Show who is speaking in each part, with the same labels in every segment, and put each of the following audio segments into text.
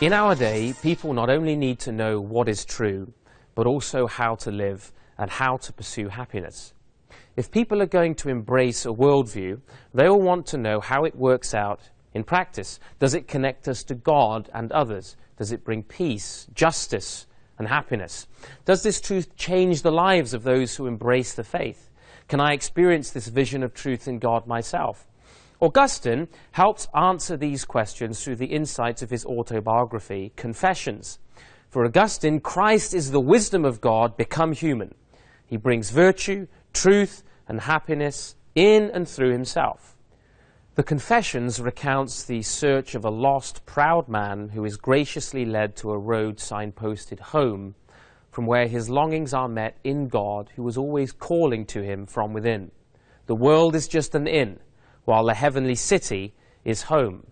Speaker 1: In our day, people not only need to know what is true, but also how to live and how to pursue happiness. If people are going to embrace a worldview, they all want to know how it works out in practice. Does it connect us to God and others? Does it bring peace, justice, and happiness? Does this truth change the lives of those who embrace the faith? Can I experience this vision of truth in God myself? Augustine helps answer these questions through the insights of his autobiography, Confessions. For Augustine, Christ is the wisdom of God become human. He brings virtue, truth, and happiness in and through himself. The Confessions recounts the search of a lost, proud man who is graciously led to a road signposted home, from where his longings are met in God, who is always calling to him from within. The world is just an inn, while the heavenly city is home.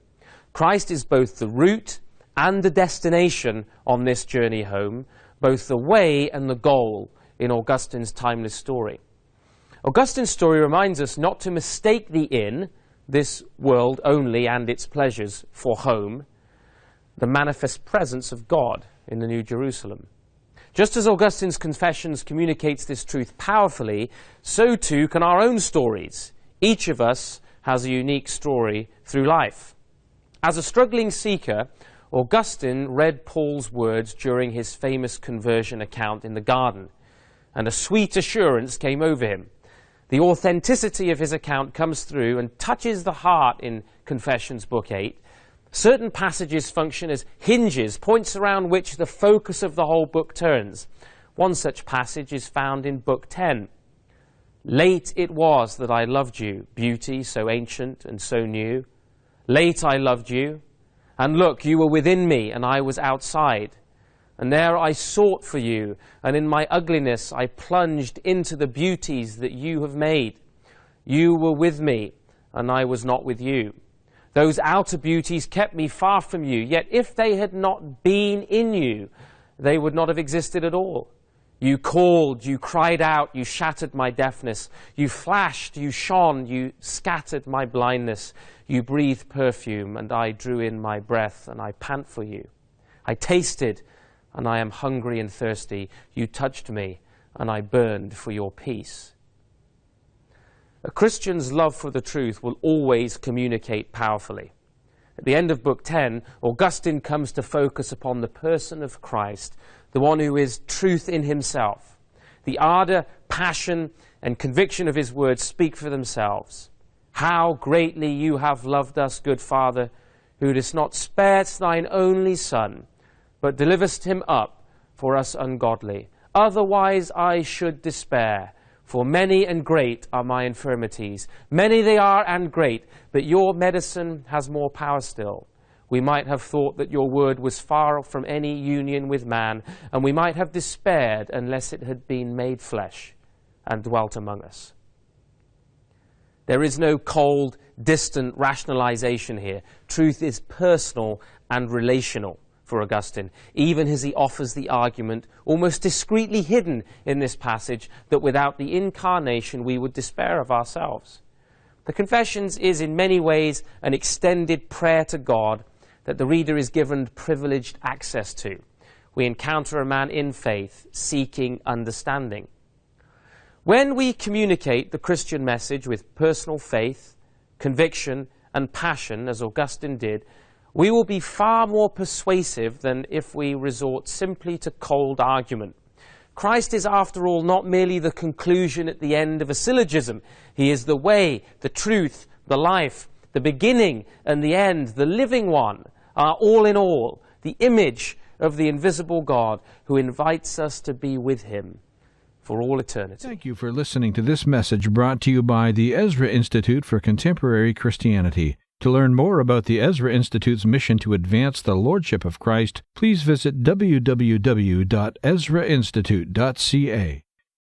Speaker 1: Christ is both the route and the destination on this journey home, both the way and the goal in Augustine's timeless story. Augustine's story reminds us not to mistake the inn, this world only and its pleasures, for home, the manifest presence of God in the New Jerusalem. Just as Augustine's Confessions communicates this truth powerfully, so too can our own stories. Each of us has a unique story through life. As a struggling seeker, Augustine read Paul's words during his famous conversion account in the garden, and a sweet assurance came over him. The authenticity of his account comes through and touches the heart in Confessions, Book 8. Certain passages function as hinges, points around which the focus of the whole book turns. One such passage is found in Book 10. Late it was that I loved you, beauty so ancient and so new. Late I loved you, and look, you were within me, and I was outside. And there I sought for you, and in my ugliness I plunged into the beauties that you have made. You were with me, and I was not with you. Those outer beauties kept me far from you, yet if they had not been in you, they would not have existed at all. You called, you cried out, you shattered my deafness. You flashed, you shone, you scattered my blindness. You breathed perfume, and I drew in my breath, and I pant for you. I tasted, and I am hungry and thirsty. You touched me, and I burned for your peace. A Christian's love for the truth will always communicate powerfully. At the end of Book 10, Augustine comes to focus upon the person of Christ, the one who is truth in himself. The ardor, passion, and conviction of his words speak for themselves. How greatly you have loved us, good Father, who didst not spare thine only Son, but deliverest him up for us ungodly. Otherwise I should despair, for many and great are my infirmities. Many they are and great, but your medicine has more power still. We might have thought that your word was far from any union with man, and we might have despaired unless it had been made flesh and dwelt among us. There is no cold, distant rationalization here. Truth is personal and relational for Augustine, even as he offers the argument, almost discreetly hidden in this passage, that without the incarnation we would despair of ourselves. The Confessions is in many ways an extended prayer to God that the reader is given privileged access to. We encounter a man in faith seeking understanding. When we communicate the Christian message with personal faith, conviction, and passion, as Augustine did, we will be far more persuasive than if we resort simply to cold argument. Christ is, after all, not merely the conclusion at the end of a syllogism. He is the way, the truth, the life, the beginning and the end, the living one, our all in all, the image of the invisible God who invites us to be with him for all eternity.
Speaker 2: Thank you for listening to this message brought to you by the Ezra Institute for Contemporary Christianity. To learn more about the Ezra Institute's mission to advance the Lordship of Christ, please visit www.ezrainstitute.ca.